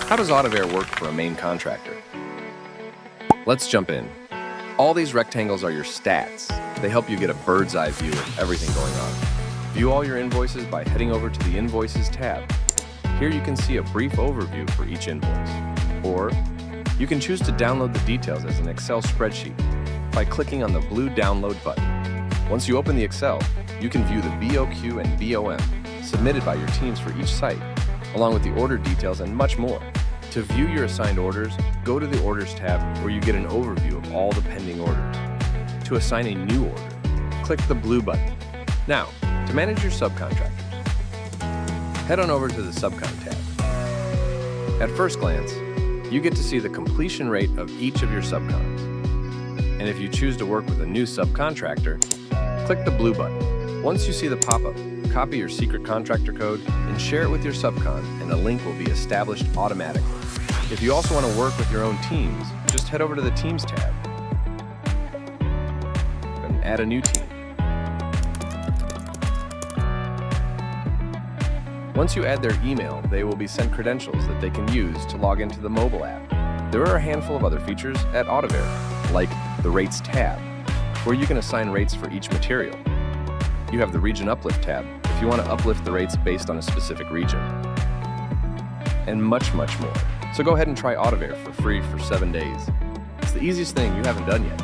How does Autivare work for a main contractor? Let's jump in. All these rectangles are your stats. They help you get a bird's eye view of everything going on. View all your invoices by heading over to the Invoices tab. Here you can see a brief overview for each invoice. Or you can choose to download the details as an Excel spreadsheet by clicking on the blue download button. Once you open the Excel, you can view the BOQ and BOM submitted by your teams for each site, along with the order details and much more. To view your assigned orders, go to the Orders tab where you get an overview of all the pending orders. To assign a new order, click the blue button. Now, to manage your subcontractors, head on over to the Subcon tab. At first glance, you get to see the completion rate of each of your subcons. And if you choose to work with a new subcontractor, click the blue button. Once you see the pop-up, copy your secret contractor code and share it with your subcon, and a link will be established automatically. If you also want to work with your own teams, just head over to the Teams tab and add a new team. Once you add their email, they will be sent credentials that they can use to log into the mobile app. There are a handful of other features at Autivare, like the Rates tab, where you can assign rates for each material. You have the Region Uplift tab if you want to uplift the rates based on a specific region. And much, much more. So go ahead and try Autivare for free for 7 days. It's the easiest thing you haven't done yet.